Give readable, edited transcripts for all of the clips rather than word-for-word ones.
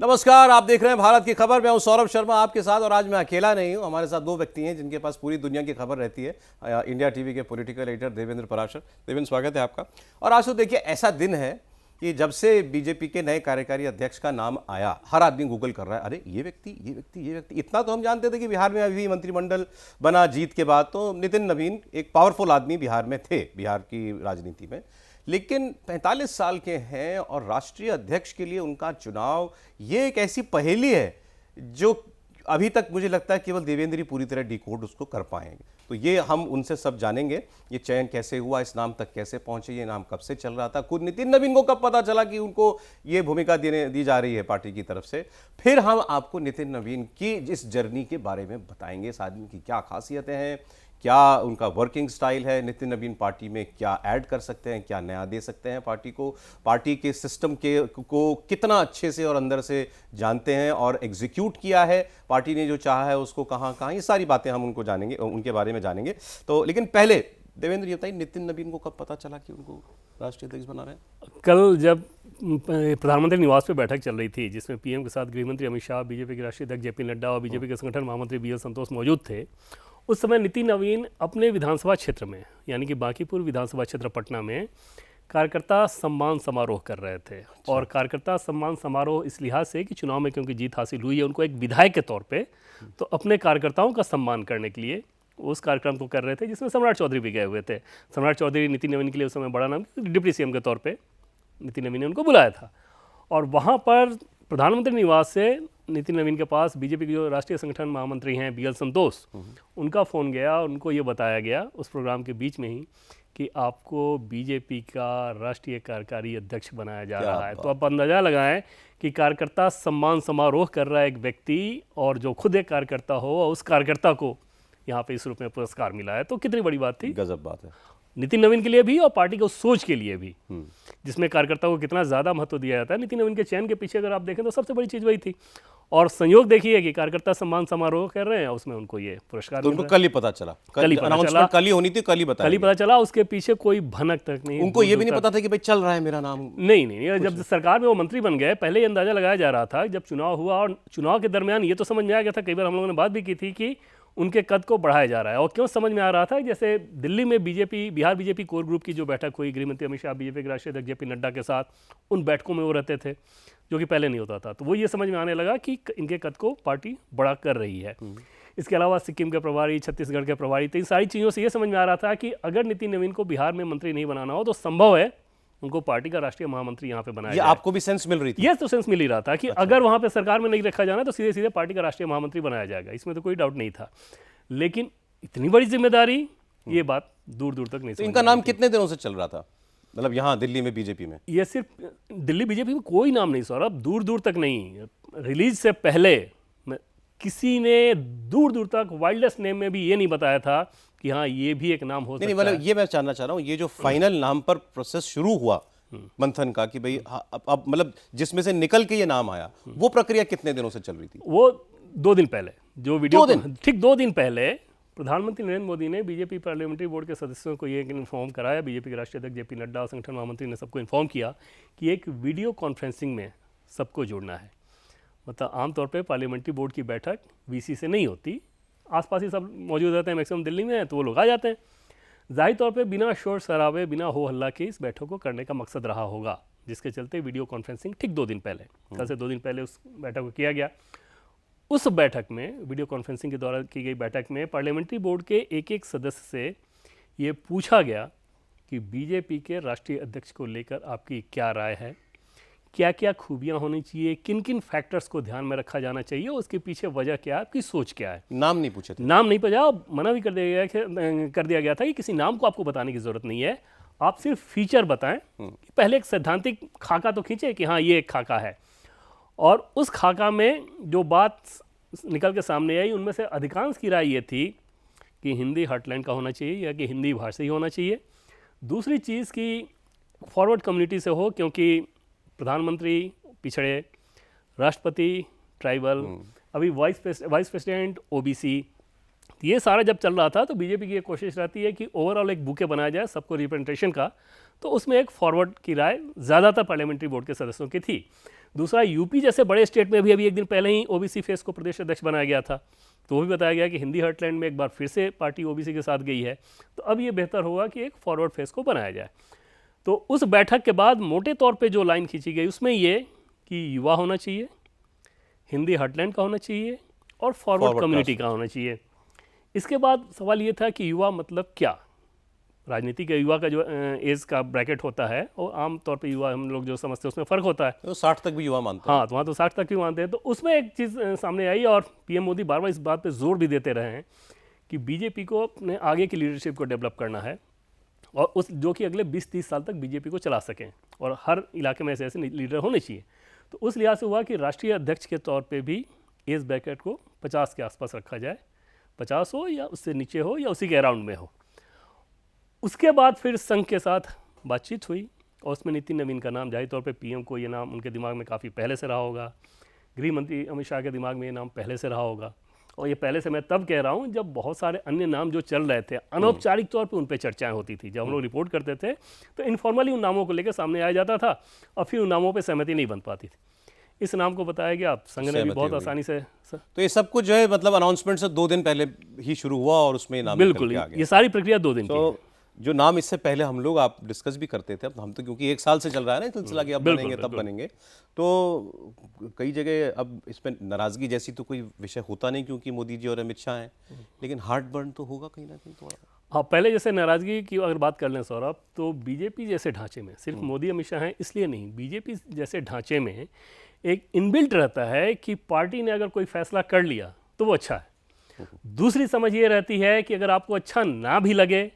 नमस्कार, आप देख रहे हैं भारत की खबर। मैं हूं सौरभ शर्मा आपके साथ, और आज मैं अकेला नहीं हूं। हमारे साथ दो व्यक्ति हैं जिनके पास पूरी दुनिया की खबर रहती है। इंडिया टीवी के पॉलिटिकल एडिटर देवेंद्र पराशर। देवेंद्र, स्वागत है आपका। और आज तो देखिए, ऐसा दिन है कि जब से बीजेपी के नए कार्यकारी अध्यक्ष का नाम आया, हर आदमी गूगल कर रहा है, अरे ये व्यक्ति ये व्यक्ति ये व्यक्ति। इतना तो हम जानते थे कि बिहार में अभी मंत्रिमंडल बना जीत के बाद, तो नितिन नवीन एक पावरफुल आदमी बिहार में थे, बिहार की राजनीति में। लेकिन 45 साल के हैं और राष्ट्रीय अध्यक्ष के लिए उनका चुनाव, ये एक ऐसी पहेली है जो अभी तक मुझे लगता है केवल देवेंद्र ही पूरी तरह डिकोड उसको कर पाएंगे। तो ये हम उनसे सब जानेंगे, ये चयन कैसे हुआ, इस नाम तक कैसे पहुंचे, ये नाम कब से चल रहा था, खुद नितिन नवीन को कब पता चला कि उनको ये भूमिका दी जा रही है पार्टी की तरफ से। फिर हम आपको नितिन नवीन की इस जर्नी के बारे में बताएंगे, इस आदमी की क्या खासियतें हैं, क्या उनका वर्किंग स्टाइल है, नितिन नवीन पार्टी में क्या ऐड कर सकते हैं, क्या नया दे सकते हैं पार्टी को, पार्टी के सिस्टम को कितना अच्छे से और अंदर से जानते हैं और एग्जीक्यूट किया है, पार्टी ने जो चाहा है उसको कहाँ कहाँ, ये सारी बातें हम उनको जानेंगे, उनके बारे में जानेंगे। तो लेकिन पहले देवेंद्र ये बताइए, नितिन नवीन को कब पता चला कि उनको राष्ट्रीय अध्यक्ष बना रहे हैं? कल जब प्रधानमंत्री निवास पे बैठक चल रही थी, जिसमें पीएम के साथ गृहमंत्री अमित शाह, बीजेपी के राष्ट्रीय अध्यक्ष जेपी नड्डा और बीजेपी के संगठन महामंत्री बीएल संतोष मौजूद थे, उस समय नितिन नवीन अपने विधानसभा क्षेत्र में, यानी कि बांकीपुर विधानसभा क्षेत्र पटना में कार्यकर्ता सम्मान समारोह कर रहे थे। और कार्यकर्ता सम्मान समारोह इस लिहाज से कि चुनाव में क्योंकि जीत हासिल हुई है, उनको एक विधायक के तौर पे तो अपने कार्यकर्ताओं का सम्मान करने के लिए उस कार्यक्रम को कर रहे थे, जिसमें सम्राट चौधरी भी गए हुए थे। सम्राट चौधरी नितिन नवीन के लिए उस समय बड़ा नाम, डिप्टी सीएम के तौर पर नितिन नवीन ने उनको बुलाया था। और वहाँ पर प्रधानमंत्री निवास से नितिन नवीन के पास बीजेपी के जो राष्ट्रीय संगठन महामंत्री हैं बीएल संतोष, उनका फ़ोन गया और उनको ये बताया गया उस प्रोग्राम के बीच में ही कि आपको बीजेपी का राष्ट्रीय कार्यकारी अध्यक्ष बनाया जा रहा है। तो आप अंदाज़ा लगाएं कि कार्यकर्ता सम्मान समारोह कर रहा है एक व्यक्ति, और जो खुद एक कार्यकर्ता हो और उस कार्यकर्ता को यहाँ पे इस रूप में पुरस्कार मिला है, तो कितनी बड़ी बात थी। गजब बात है नितिन नवीन के लिए भी और पार्टी को सोच के लिए भी, जिसमें कार्यकर्ताओं को कितना ज़्यादा महत्व दिया जाता है। नितिन नवीन के चयन के पीछे अगर आप देखें तो सबसे बड़ी चीज़ वही थी। और संयोग देखिए कि कार्यकर्ता सम्मान समारोह कर रहे हैं, उसमें उनको ये पुरस्कार तो उनको कल ही पता चला, कल ही होनी थी, कल ही पता चला। उसके पीछे कोई भनक तक नहीं, उनको ये भी नहीं पता था कि भाई चल रहा है मेरा नाम। नहीं, जब सरकार में वो मंत्री बन गए, पहले ये अंदाजा लगाया जा रहा था जब चुनाव हुआ, और चुनाव के दरमियान ये तो समझ में आ गया था, कई बार हम लोगों ने बात भी की थी कि उनके कद को बढ़ाया जा रहा है। और क्यों समझ में आ रहा था, जैसे दिल्ली में बिहार बीजेपी कोर ग्रुप की जो बैठक हुई, गृहमंत्री अमित शाह, बीजेपी के राष्ट्रीय अध्यक्ष जेपी नड्डा के साथ, उन बैठकों में वो रहते थे, जो कि पहले नहीं होता था। तो वो ये समझ में आने लगा कि इनके कद को पार्टी बड़ा कर रही है। इसके अलावा सिक्किम के प्रभारी, छत्तीसगढ़ के प्रभारी, तो इन सारी चीज़ों से ये समझ में आ रहा था कि अगर नितिन नवीन को बिहार में मंत्री नहीं बनाना हो तो संभव है उनको पार्टी का राष्ट्रीय महामंत्री यहाँ पे बनाया जाए। आपको भी सेंस मिल रही थी? ये तो सेंस मिल ही रहा था कि अगर वहाँ पे सरकार में नहीं रखा जाना तो सीधे सीधे पार्टी का राष्ट्रीय महामंत्री बनाया जाएगा, इसमें तो कोई डाउट नहीं था। लेकिन इतनी बड़ी जिम्मेदारी, ये बात दूर दूर तक नहीं। तो इनका नाम कितने दिनों से चल रहा था, मतलब यहाँ दिल्ली में बीजेपी में? ये सिर्फ दिल्ली बीजेपी में कोई नाम नहीं सौरभ, दूर दूर तक नहीं। रिलीज से पहले किसी ने दूर दूर तक वाइल्डेस्ट नेम में भी ये नहीं बताया था कि हाँ ये भी एक नाम हो सकता है। मतलब ये मैं जानना चाह रहा हूँ, ये जो फाइनल नाम पर प्रोसेस शुरू हुआ मंथन का कि भाई अब मतलब जिसमें से निकल के ये नाम आया, वो प्रक्रिया कितने दिनों से चल रही थी? वो 2 दिन पहले जो वीडियो, ठीक 2 दिन पहले प्रधानमंत्री नरेंद्र मोदी ने बीजेपी पार्लियामेंट्री बोर्ड के सदस्यों को ये इन्फॉर्म कराया, बीजेपी के राष्ट्रीय अध्यक्ष जेपी नड्डा, संगठन महामंत्री ने सबको इन्फॉर्म किया कि एक वीडियो कॉन्फ्रेंसिंग में सबको जुड़ना है। मतलब आमतौर पे पार्लियामेंट्री बोर्ड की बैठक वीसी से नहीं होती, आसपास ही सब मौजूद रहते हैं, मैक्सिमम दिल्ली में है, तो वो लोग आ जाते हैं। जाहिर तौर पे बिना शोर शराबे, बिना हो हल्ला के इस बैठक को करने का मकसद रहा होगा, जिसके चलते वीडियो कॉन्फ्रेंसिंग ठीक 2 दिन पहले, कल से 2 दिन पहले उस बैठक को किया गया। उस बैठक में, वीडियो कॉन्फ्रेंसिंग के द्वारा की गई बैठक में, पार्लियामेंट्री बोर्ड के एक सदस्य से ये पूछा गया कि बीजेपी के राष्ट्रीय अध्यक्ष को लेकर आपकी क्या राय है, क्या क्या खूबियां होनी चाहिए, किन किन फैक्टर्स को ध्यान में रखा जाना चाहिए, उसके पीछे वजह क्या है, आपकी सोच क्या है। नाम नहीं पूछे थे? नाम नहीं पूछा, मना भी कर दिया गया था कि किसी नाम को आपको बताने की जरूरत नहीं है, आप सिर्फ फीचर बताएं। पहले एक सैद्धांतिक खाका तो खींचे कि हाँ ये एक खाका है, और उस खाका में जो बात निकल के सामने आई, उनमें से अधिकांश की राय ये थी कि हिंदी हार्टलैंड का होना चाहिए या कि हिंदी भाषी होना चाहिए। दूसरी चीज़ कि फॉरवर्ड कम्युनिटी से हो, क्योंकि प्रधानमंत्री पिछड़े, राष्ट्रपति ट्राइबल, अभी वाइस प्रेसिडेंट ओबीसी, ये सारा जब चल रहा था तो बीजेपी की एक कोशिश रहती है कि ओवरऑल एक बुके बनाया जाए सबको रिप्रेजेंटेशन का, तो उसमें एक फॉरवर्ड की राय ज़्यादातर पार्लियामेंट्री बोर्ड के सदस्यों की थी। दूसरा, यूपी जैसे बड़े स्टेट में भी अभी एक दिन पहले ही ओबीसी फेस को प्रदेश अध्यक्ष बनाया गया था, तो वो भी बताया गया कि हिंदी हार्टलैंड में एक बार फिर से पार्टी ओबीसी के साथ गई है, तो अब ये बेहतर होगा कि एक फॉरवर्ड फेस को बनाया जाए। तो उस बैठक के बाद मोटे तौर पे जो लाइन खींची गई उसमें ये कि युवा होना चाहिए, हिंदी हार्टलैंड का होना चाहिए और फॉरवर्ड कम्युनिटी का होना चाहिए। इसके बाद सवाल ये था कि युवा मतलब क्या। राजनीति के युवा का जो एज का ब्रैकेट होता है वो आमतौर पे युवा हम लोग जो समझते हैं उसमें फ़र्क होता है, तो 60 तक भी युवा मानते हैं। हाँ, तो वहाँ तो 60 तक भी मानते हैं। तो उसमें एक चीज़ सामने आई और पीएम मोदी बार बार इस बात पे जोर भी देते रहे हैं कि बीजेपी को अपने आगे की लीडरशिप को डेवलप करना है और उस जो कि अगले 20-30 साल तक बीजेपी को चला सकें और हर इलाके में ऐसे लीडर होने चाहिए। तो उस लिहाज से हुआ कि राष्ट्रीय अध्यक्ष के तौर पे भी एज ब्रैकेट को 50 के आसपास रखा जाए, 50 हो या उससे नीचे हो या उसी के अराउंड में हो। उसके बाद फिर संघ के साथ बातचीत हुई और उसमें नितिन नवीन का नाम, जाहिर तौर पे पीएम को ये नाम उनके दिमाग में काफ़ी पहले से रहा होगा, गृह मंत्री अमित शाह के दिमाग में ये नाम पहले से रहा होगा। और ये पहले से मैं तब कह रहा हूँ जब बहुत सारे अन्य नाम जो चल रहे थे अनौपचारिक तौर पे उन पे चर्चाएं होती थी। जब हम लोग रिपोर्ट करते थे तो इनफॉर्मली उन नामों को लेकर सामने आया जाता था और फिर उन नामों पे सहमति नहीं बन पाती थी। इस नाम को बताया गया, संघ ने भी बहुत आसानी से तो ये सब कुछ जो है मतलब अनाउंसमेंट से 2 दिन पहले ही शुरू हुआ और उसमें नाम बिल्कुल निकल के आ गया। ये सारी प्रक्रिया 2 दिन की है। तो जो नाम इससे पहले हम लोग आप डिस्कस भी करते थे, अब हम तो क्योंकि 1 साल से चल रहा है ना सिलसिला कि अब बनेंगे तब बनेंगे, तो कई जगह अब इसमें नाराजगी जैसी तो कोई विषय होता नहीं क्योंकि मोदी जी और अमित शाह हैं, लेकिन हार्ट बर्न तो होगा कहीं ना कहीं थोड़ा। हाँ, पहले जैसे नाराजगी की अगर बात कर लें सौरभ, तो बीजेपी जैसे ढांचे में सिर्फ मोदी अमित शाह हैं इसलिए नहीं, बीजेपी जैसे ढांचे में एक इनबिल्ट रहता है कि पार्टी ने अगर कोई फैसला कर लिया तो वो अच्छा है। दूसरी समझ ये रहती है कि अगर आपको अच्छा ना भी लगे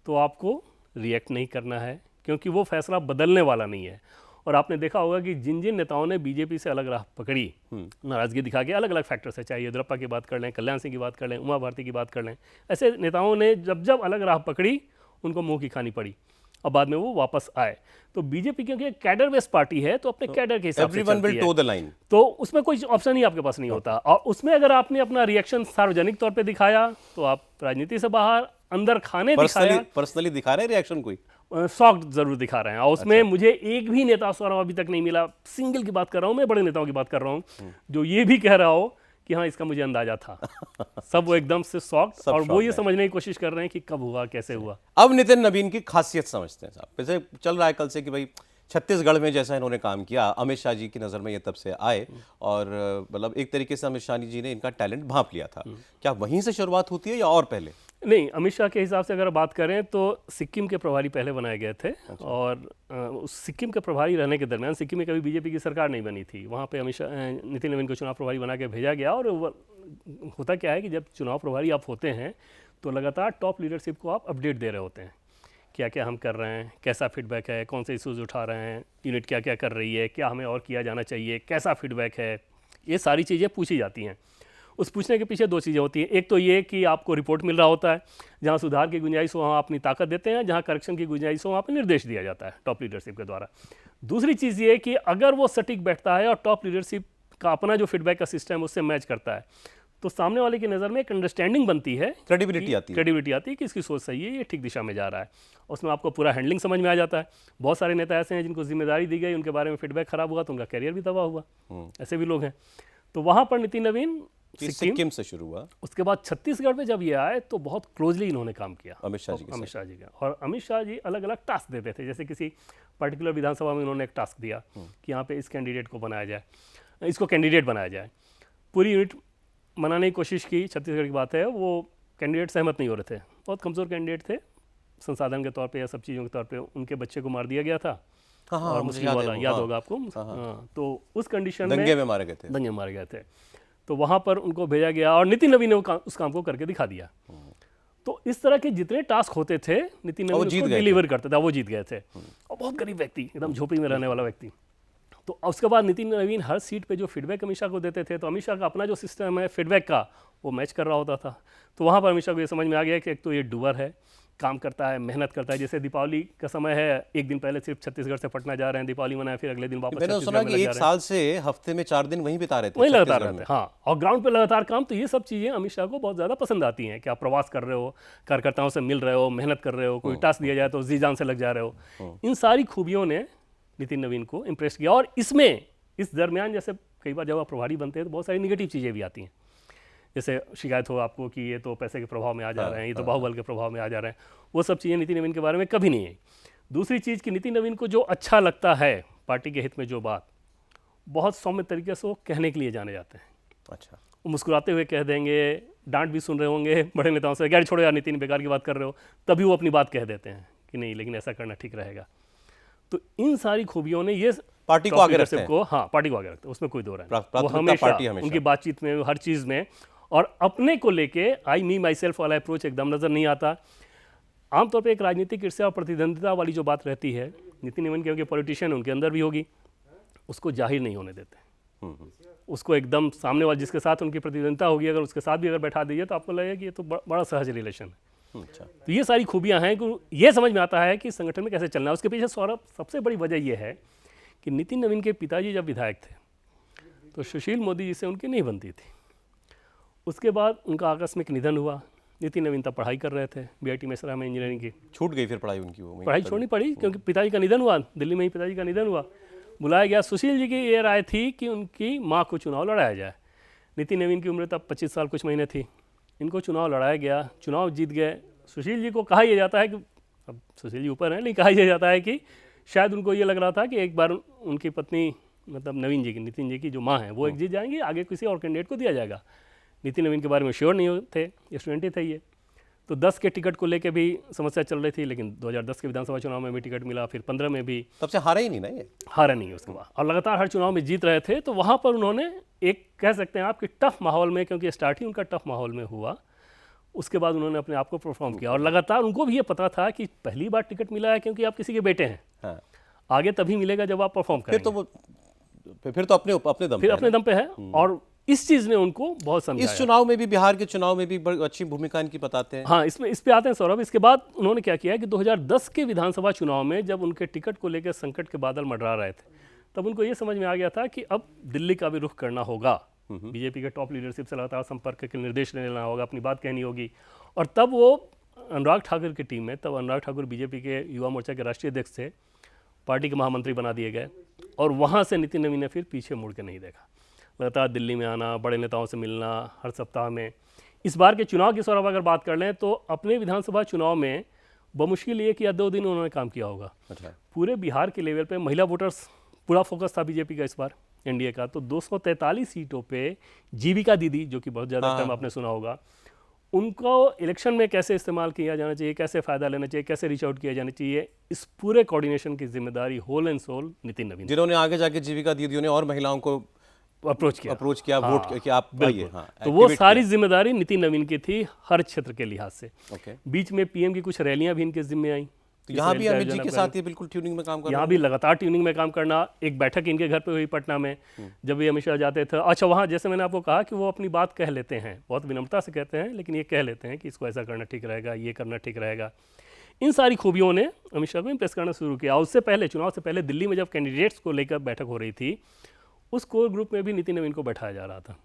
तो आपको रिएक्ट नहीं करना है क्योंकि वो फैसला बदलने वाला नहीं है। और आपने देखा होगा कि जिन जिन नेताओं ने बीजेपी से अलग राह पकड़ी, नाराजगी दिखा के, अलग अलग फैक्टर से, चाहे येदियुरप्पा की बात कर लें, कल्याण सिंह की बात कर लें, उमा भारती की बात कर लें, ऐसे नेताओं ने जब जब अलग राह पकड़ी उनको मुंह की खानी पड़ी और बाद में वो वापस आए। तो बीजेपी क्योंकि एक कैडर बेस्ड पार्टी है तो अपने कैडर के हिसाब से चलती है, तो उसमें कोई ऑप्शन ही आपके पास नहीं होता। और उसमें अगर आपने अपना रिएक्शन सार्वजनिक तौर पे दिखाया तो आप राजनीति से बाहर, अंदर खाने दिखाया, पर्सनली दिखा रहे हैं रिएक्शन, कोई सॉफ्ट जरूर दिखा रहे हैं। और उसमें मुझे एक भी नेता सौरभ अभी तक नहीं मिला, सिंगल की बात कर रहा हूँ मैं, बड़े नेताओं की बात कर रहा हूँ, जो ये भी कह रहा हो कि हाँ इसका मुझे अंदाजा था। सब वो एकदम से सॉफ्ट और वो ये समझने की कोशिश कर रहे हैं कि कब हुआ, कैसे हुआ। अब नितिन नवीन की खासियत समझते हैं साहब। वैसे चल रहा है कल से कि भाई छत्तीसगढ़ में जैसा इन्होंने काम किया, अमित शाह जी की नज़र में ये तब से आए और मतलब एक तरीके से अमित शाह जी ने इनका टैलेंट भांप लिया था। क्या वहीं से शुरुआत होती है या और पहले? नहीं, अमित शाह के हिसाब से अगर बात करें तो सिक्किम के प्रभारी पहले बनाए गए थे। और उस सिक्किम के प्रभारी रहने के दरमियान, सिक्किम में कभी बीजेपी की सरकार नहीं बनी थी, वहाँ पे नितिन नवीन को चुनाव प्रभारी बना के भेजा गया। और होता क्या है कि जब चुनाव प्रभारी आप होते हैं तो लगातार टॉप लीडरशिप को आप अपडेट दे रहे होते हैं, क्या क्या हम कर रहे हैं, कैसा फीडबैक है, कौन से इश्यूज उठा रहे हैं, यूनिट क्या क्या कर रही है, क्या हमें और किया जाना चाहिए, कैसा फीडबैक है, ये सारी चीज़ें पूछी जाती हैं। उस पूछने के पीछे 2 चीज़ें होती हैं। एक तो ये कि आपको रिपोर्ट मिल रहा होता है, जहाँ सुधार की गुंजाइश हो वहाँ अपनी ताकत देते हैं, जहाँ करेक्शन की गुंजाइश हो वहाँ पर निर्देश दिया जाता है टॉप लीडरशिप के द्वारा। दूसरी चीज़ ये कि अगर वो सटीक बैठता है और टॉप लीडरशिप का अपना जो फीडबैक का सिस्टम उससे मैच करता है तो सामने वाले की नज़र में एक अंडरस्टैंडिंग बनती है, क्रेडिबिलिटी आती है कि इसकी सोच सही है, ये ठीक दिशा में जा रहा है। उसमें आपको पूरा हैंडलिंग समझ में आ जाता है। बहुत सारे नेता ऐसे हैं जिनको जिम्मेदारी दी गई, उनके बारे में फीडबैक खराब हुआ तो उनका कैरियर भी तबाह हुआ, ऐसे भी लोग हैं। तो वहाँ पर नितिन नवीन सिक्किम से शुरू हुआ। उसके बाद छत्तीसगढ़ में जब ये आए तो बहुत क्लोजली इन्होंने काम किया अमित शाह जी का। और अमित शाह जी अलग अलग टास्क देते थे, जैसे किसी पर्टिकुलर विधानसभा में उन्होंने एक टास्क दिया कि यहाँ पे इस कैंडिडेट को बनाया जाए, इसको कैंडिडेट बनाया जाए। पूरी यूनिट बनाने की कोशिश की, छत्तीसगढ़ की बात है, वो कैंडिडेट सहमत नहीं हो रहे थे, बहुत कमज़ोर कैंडिडेट थे संसाधन के तौर पे या सब चीज़ों के तौर पे। उनके बच्चे को मार दिया गया था और मुस्लिम वाला याद होगा आपको। तो उस कंडीशन में दंगे में मारे गए थे। तो वहाँ पर उनको भेजा गया और नितिन नवीन ने उस काम को करके दिखा दिया। तो इस तरह के जितने टास्क होते थे नितिन नवीन उसको डिलीवर करता था, वो जीत गए थे। और बहुत गरीब व्यक्ति, एकदम झोपड़ी में रहने वाला व्यक्ति। तो उसके बाद नितिन नवीन हर सीट पे जो फीडबैक अमित शाह को देते थे तो अमित शाह का अपना जो सिस्टम है फीडबैक का वो मैच कर रहा होता था। तो वहाँ पर अमित शाह को ये समझ में आ गया कि एक तो ये डूअर है, काम करता है, मेहनत करता है। जैसे दीपावली का समय है, एक दिन पहले सिर्फ छत्तीसगढ़ से पटना जा रहे हैं, दीपावली मनाए, फिर अगले दिन वापस मैंने सुना कि 1 साल से हफ्ते में 4 दिन वहीं बिता रहे थे, वहीं लगातार रहते हैं। हाँ, और ग्राउंड पे लगातार काम। तो ये सब चीज़ें अमित शाह को बहुत ज़्यादा पसंद आती हैं कि आप प्रवास कर रहे हो, कार्यकर्ताओं से मिल रहे हो, मेहनत कर रहे हो, कोई टास्क दिया जाए तो जी जान से लग जा रहे हो। इन सारी खूबियों ने नितिन नवीन को इम्प्रेस किया। और इसमें इस दरमियान जैसे कई बार जब आप प्रभारी बनते हैं तो बहुत सारी निगेटिव चीज़ें भी आती हैं, जैसे शिकायत हो आपको कि ये तो पैसे के प्रभाव में आ जा रहे हैं, ये तो बाहुबल के प्रभाव में आ जा रहे हैं, वो सब चीज़ें नितिन नवीन के बारे में कभी नहीं आई। दूसरी चीज़ कि नितिन नवीन को जो अच्छा लगता है पार्टी के हित में जो बात, बहुत सौम्य तरीके से वो कहने के लिए जाने जाते हैं। अच्छा, वो मुस्कुराते हुए कह देंगे, डांट भी सुन रहे होंगे बड़े नेताओं से, यार छोड़ो यार नितिन बेकार की बात कर रहे हो, तभी वो अपनी बात कह देते हैं कि नहीं लेकिन ऐसा करना ठीक रहेगा। तो इन सारी खूबियों ने ये पार्टी को आगे रखते हैं। हाँ, पार्टी को आगे रखते हैं, उसमें कोई दो राय नहीं। वो प्राथमिकता पार्टी हमेशा उनकी बातचीत में, हर चीज़ में, और अपने को लेके आई मी माई सेल्फ वाला अप्रोच एकदम नज़र नहीं आता। आमतौर पर एक राजनीतिक ईर्ष्या और प्रतिद्वंदिता वाली जो बात रहती है, नितिन नवीन क्योंकि पॉलिटिशियन उनके अंदर भी होगी, उसको जाहिर नहीं होने देते। उसको एकदम सामने वाले जिसके साथ उनकी प्रतिद्वंदिता होगी, अगर उसके साथ भी अगर बैठा दीजिए तो आपको लगेगा कि ये तो बड़ा सहज रिलेशन है। अच्छा, तो ये सारी खूबियां हैं कि ये समझ में आता है कि संगठन में कैसे चलना है। उसके पीछे सौरभ सबसे बड़ी वजह यह है कि नितिन नवीन के पिताजी जब विधायक थे तो सुशील मोदी जी से उनकी नहीं बनती थी। उसके बाद उनका आकस्मिक निधन हुआ। नितिन नवीन तब पढ़ाई कर रहे थे बीआईटी मेसरा में इंजीनियरिंग की। छूट गई फिर पढ़ाई उनकी, वो पढ़ाई छोड़नी पड़ी क्योंकि पिताजी का निधन हुआ, दिल्ली में ही पिताजी का निधन हुआ। बुलाया गया। सुशील जी की ये राय थी कि उनकी माँ को चुनाव लड़ाया जाए। नितिन नवीन की उम्र तब 25 साल कुछ महीने थी। इनको चुनाव लड़ाया गया, चुनाव जीत गए। सुशील जी को कहा यह जाता है कि, अब सुशील जी ऊपर हैं, लेकिन कहा यह जाता है कि शायद उनको ये लग रहा था कि एक बार उनकी पत्नी मतलब नवीन जी की, नितिन जी की जो माँ हैं, वो एक जीत जाएंगी, आगे किसी और कैंडिडेट को दिया जाएगा। नितिन नवीन के बारे में श्योर नहीं थे, स्टूडेंट ही थे ये। तो 10 के टिकट को लेकर भी समस्या चल रही थी, लेकिन 2010 के विधानसभा चुनाव में भी टिकट मिला, फिर 15 में भी। तब से हारा ही नहीं ना ये? हारा नहीं है उसके बाद, और लगातार हर चुनाव में जीत रहे थे। तो वहाँ पर उन्होंने एक कह सकते हैं आप कि टफ माहौल में, क्योंकि स्टार्ट ही उनका टफ माहौल में हुआ, उसके बाद उन्होंने अपने आप को परफॉर्म किया। और लगातार उनको भी ये पता था कि पहली बार टिकट मिला है क्योंकि आप किसी के बेटे हैं। हाँ। आगे तभी मिलेगा जब आप परफॉर्म करेंगे। फिर तो अपने दम फिर अपने दम पे है। और इस चीज़ ने उनको बहुत समझाया। इस चुनाव में भी, बिहार के चुनाव में भी बड़ी अच्छी भूमिका इनकी बताते हैं। हाँ, इस पे आते हैं सौरभ। इसके बाद उन्होंने क्या किया कि 2010 के विधानसभा चुनाव में जब उनके टिकट को लेकर संकट के बादल मंडरा रहे थे, तब उनको ये समझ में आ गया था कि अब दिल्ली का भी रुख करना होगा। बीजेपी के टॉप लीडरशिप से लगातार संपर्क के निर्देश लेना होगा, अपनी बात कहनी होगी। और तब वो अनुराग ठाकुर की टीम में, तब अनुराग ठाकुर बीजेपी के युवा मोर्चा के राष्ट्रीय अध्यक्ष थे, पार्टी के महामंत्री बना दिए गए। और वहाँ से नितिन नवीन ने फिर पीछे मुड़ के नहीं देखा। लगातार दिल्ली में आना, बड़े नेताओं से मिलना हर सप्ताह में। इस बार के चुनाव की सौरभ अगर बात कर लें तो अपने विधानसभा चुनाव में बमुश्किल 1 या 2 दिन उन्होंने काम किया होगा। अच्छा। पूरे बिहार के लेवल पे महिला वोटर्स पूरा फोकस था बीजेपी का इस बार, एनडीए का। तो 243 सीटों पे जीविका दीदी, जो कि बहुत ज़्यादा टर्म आपने सुना होगा, उनको इलेक्शन में कैसे इस्तेमाल किया जाना चाहिए, कैसे फ़ायदा लेना चाहिए, कैसे रीच आउट किया जाना चाहिए, इस पूरे कोऑर्डिनेशन की जिम्मेदारी होल एंड सोल नितिन नवीन, जिन्होंने आगे जाके जीविका दीदियों ने और महिलाओं को अप्रोच किया, वोट किया कि आप आइए। हाँ, तो वो सारी जिम्मेदारी नितिन नवीन की थी हर क्षेत्र के लिहाज से। ओके। बीच में पीएम की कुछ रैलियां भी इनके जिम्मे आई। तो यहाँ भी अमित जी के साथ ये बिल्कुल ट्यूनिंग में काम कर रहे हैं। यहाँ भी लगातार ट्यूनिंग में काम करना। एक बैठक इनके घर पे हुई पटना में, जब ये अमित शाह जाते थे। अच्छा, वहाँ जैसे मैंने आपको कहा कि वो अपनी बात कह लेते हैं, बहुत विनम्रता से कहते हैं, लेकिन ये कह लेते हैं कि इसको ऐसा करना ठीक रहेगा, ये करना ठीक रहेगा। इन सारी खूबियों ने अमित शाह को इम्प्रेस करना शुरू किया। उससे पहले, चुनाव से पहले दिल्ली में जब कैंडिडेट्स को लेकर बैठक हो रही थी, उस कोर ग्रुप में भी नितिन नवीन को बैठाया जा रहा था।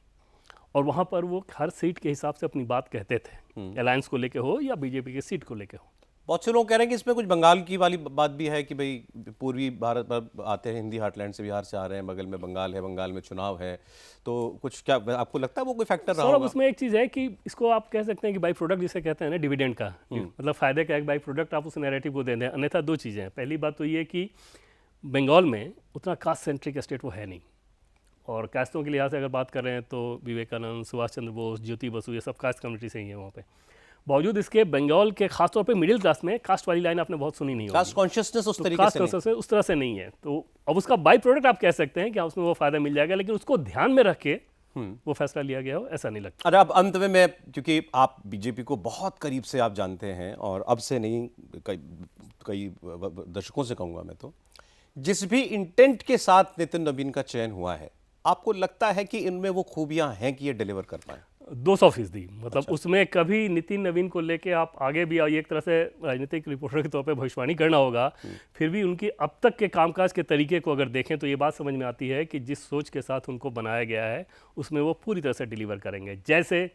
और वहाँ पर वो हर सीट के हिसाब से अपनी बात कहते थे, अलायंस को लेके हो या बीजेपी की सीट को लेके हो। बहुत से लोग कह रहे हैं कि इसमें कुछ बंगाल की वाली बात भी है कि भाई पूर्वी भारत पर आते हैं, हिंदी हार्टलैंड से बिहार से आ रहे हैं, बगल में बंगाल है, बंगाल में चुनाव है, तो कुछ क्या आपको लगता है वो कोई फैक्टर रहा होगा? उसमें एक चीज़ है कि इसको आप कह सकते हैं कि बाई प्रोडक्ट जिसे कहते हैं ना, डिविडेंड का, मतलब फ़ायदे का एक बाई प्रोडक्ट आप उस नैरेटिव को दे दें। अन्यथा 2 चीज़ें हैं। पहली बात तो ये कि बंगाल में उतना कास्ट सेंट्रिक स्टेट वो है नहीं, और कास्टों के लिहाज से अगर बात कर रहे हैं तो विवेकानंद, सुभाष चंद्र बोस, ज्योति बसु, ये सब कास्ट कम्युनिटी से ही है वहाँ पे। बावजूद इसके बंगाल के खासतौर पे मिडिल क्लास में कास्ट वाली लाइन आपने बहुत सुनी नहीं होगी। कास्ट कॉन्शियसनेस उस तरीके से उस तरह से नहीं है। तो अब उसका बाई प्रोडक्ट आप कह सकते हैं कि उसमें वो फायदा मिल जाएगा, लेकिन उसको ध्यान में रख के वो फैसला लिया गया हो, ऐसा नहीं लगता। अरे अब अंत में मैं, क्योंकि आप बीजेपी को बहुत करीब से आप जानते हैं, और अब से नहीं कई दशकों से कहूँगा मैं, तो जिस भी इंटेंट के साथ नितिन नवीन का चयन हुआ है, आपको लगता है कि इनमें वो खूबियां हैं कि ये डिलीवर कर पाए? 200%। मतलब अच्छा। उसमें कभी नितिन नवीन को लेके आप आगे भी एक तरह से राजनीतिक रिपोर्टर के तौर पे भविष्यवाणी करना होगा, फिर भी उनकी अब तक के कामकाज के तरीके को अगर देखें तो ये बात समझ में आती है कि जिस सोच के साथ उनको बनाया गया है उसमें वो पूरी तरह से डिलीवर करेंगे। जैसे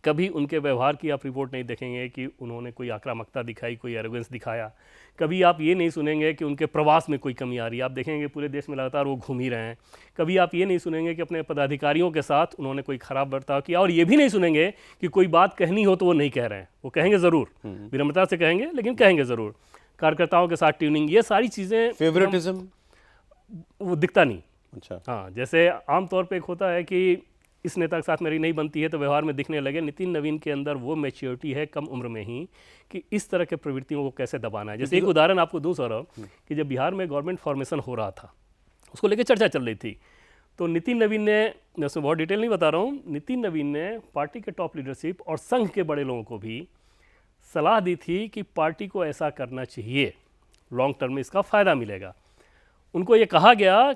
कभी उनके व्यवहार की आप रिपोर्ट नहीं देखेंगे कि उन्होंने कोई आक्रामकता दिखाई, कोई एरोगेंस दिखाया। कभी आप ये नहीं सुनेंगे कि उनके प्रवास में कोई कमी आ रही है। आप देखेंगे पूरे देश में लगातार वो घूम ही रहे हैं। कभी आप ये नहीं सुनेंगे कि अपने पदाधिकारियों के साथ उन्होंने कोई खराब बर्ताव किया, और ये भी नहीं सुनेंगे कि कोई बात कहनी हो तो वो नहीं कह रहे हैं। वो कहेंगे ज़रूर, विनम्रता से कहेंगे, लेकिन कहेंगे ज़रूर। कार्यकर्ताओं के साथ ट्यूनिंग, ये सारी चीज़ें, फेवरेटिज्म वो दिखता नहीं। अच्छा, हाँ, जैसे आमतौर पे एक होता है कि इस नेता के साथ मेरी नहीं बनती है तो व्यवहार में दिखने लगे। नितिन नवीन के अंदर वो मैच्योरिटी है कम उम्र में ही कि इस तरह के प्रवृत्तियों को कैसे दबाना है। जैसे एक उदाहरण आपको दूं सौरभ, कि जब बिहार में गवर्नमेंट फॉर्मेशन हो रहा था, उसको लेकर चर्चा चल रही थी, तो नितिन नवीन ने, मैं उसमें बहुत डिटेल नहीं बता रहा हूँ, नितिन नवीन ने पार्टी के टॉप लीडरशिप और संघ के बड़े लोगों को भी सलाह दी थी कि पार्टी को ऐसा करना चाहिए, लॉन्ग टर्म में इसका फ़ायदा मिलेगा। उनको ये कहा गया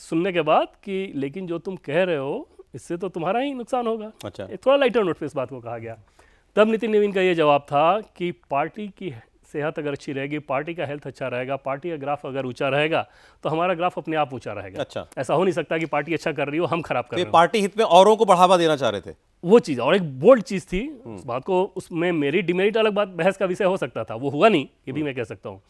सुनने के बाद कि लेकिन जो तुम कह रहे हो इससे तो तुम्हारा ही नुकसान होगा। अच्छा, एक थोड़ा लाइटर नोट पे इस बात को कहा गया। तब नितिन नवीन का ये जवाब था कि पार्टी की सेहत अगर अच्छी रहेगी, पार्टी का हेल्थ अच्छा रहेगा, पार्टी का ग्राफ अगर ऊंचा रहेगा तो हमारा ग्राफ अपने आप ऊंचा रहेगा। अच्छा, ऐसा हो नहीं सकता कि पार्टी अच्छा कर रही हो, हम खराब कर तो रहे ये हो। पार्टी हित में औरों को बढ़ावा देना चाह रहे थे। वो चीज़, और एक बोल्ड चीज़ थी उस बात को, उसमें मेरी डिमेरिट अलग बात, बहस का विषय हो सकता था, वो हुआ नहीं, ये भी मैं कह सकता हूँ।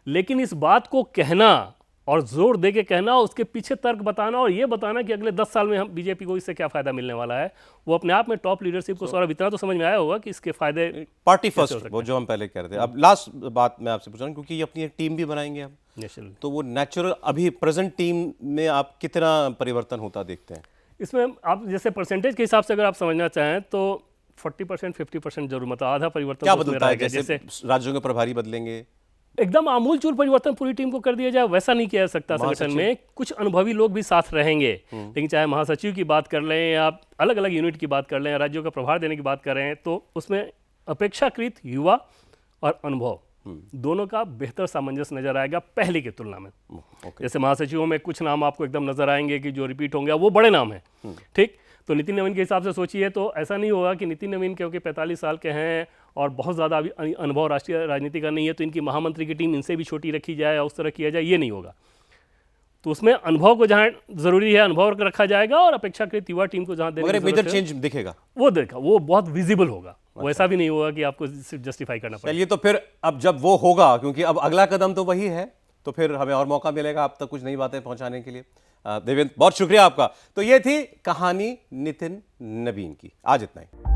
लेकिन इस बात को कहना और जोर दे के कहना, उसके पीछे तर्क बताना और ये बताना कि अगले 10 साल में हम बीजेपी को इससे क्या फायदा मिलने वाला है, वो अपने आप में टॉप लीडरशिप को सौरभ इतना तो समझ में आया होगा कि इसके फायदे पार्टी फर्स्ट, वो जो हम पहले कह रहे थे। अब लास्ट बात मैं आपसे पूछ रहा हूँ, क्योंकि ये अपनी एक टीम भी बनाएंगे आप, नेशनल। तो वो नेचुरल अभी प्रेजेंट टीम में आप कितना परिवर्तन होता देखते हैं? इसमें आप जैसे परसेंटेज के हिसाब से अगर आप समझना चाहें तो 40% 50% जरूर, मतलब आधा परिवर्तन क्या तो उसमें बदलता है? रहेगा। जैसे राज्यों के प्रभारी बदलेंगे, एकदम आमूल चूल परिवर्तन पूरी टीम को कर दिया जाए वैसा नहीं किया जा सकता। संगठन महासचिव? में कुछ अनुभवी लोग भी साथ रहेंगे, लेकिन चाहे महासचिव की बात कर लें या अलग अलग यूनिट की बात कर लें, राज्यों का प्रभार देने की बात कर रहे हैं, तो उसमें अपेक्षाकृत युवा और अनुभव दोनों का बेहतर सामंजस्य नजर आएगा पहले की तुलना में। ओके, जैसे महासचिवों में कुछ नाम आपको एकदम नजर आएंगे कि जो रिपीट होंगे, वो बड़े नाम हैं, ठीक। तो नितिन नवीन के हिसाब से सोचिए तो ऐसा नहीं होगा कि नितिन नवीन क्योंकि 45 साल के हैं और बहुत ज़्यादा अभी अनुभव राष्ट्रीय राजनीति का नहीं है तो इनकी महामंत्री की टीम इनसे भी छोटी रखी जाए या उस तरह किया जाए, ये नहीं होगा। तो उसमें अनुभव को जहाँ ज़रूरी है अनुभव रखा जाएगा और अपेक्षाकृत युवा टीम को जहाँ देने की मगर मेजर ज़रूरत है, चेंज दिखेगा। वो देखा, वो बहुत विजिबल होगा। वो ऐसा भी नहीं होगा कि आपको सिर्फ जस्टिफाई करना पड़ेगा। चलिए, तो फिर अब जब वो होगा, क्योंकि अब अगला कदम तो वही है, तो फिर हमें और मौका मिलेगा आप तक कुछ नई बातें पहुंचाने के लिए। देवेंद्र, बहुत शुक्रिया आपका। तो ये थी कहानी नितिन नवीन की। आज इतना ही।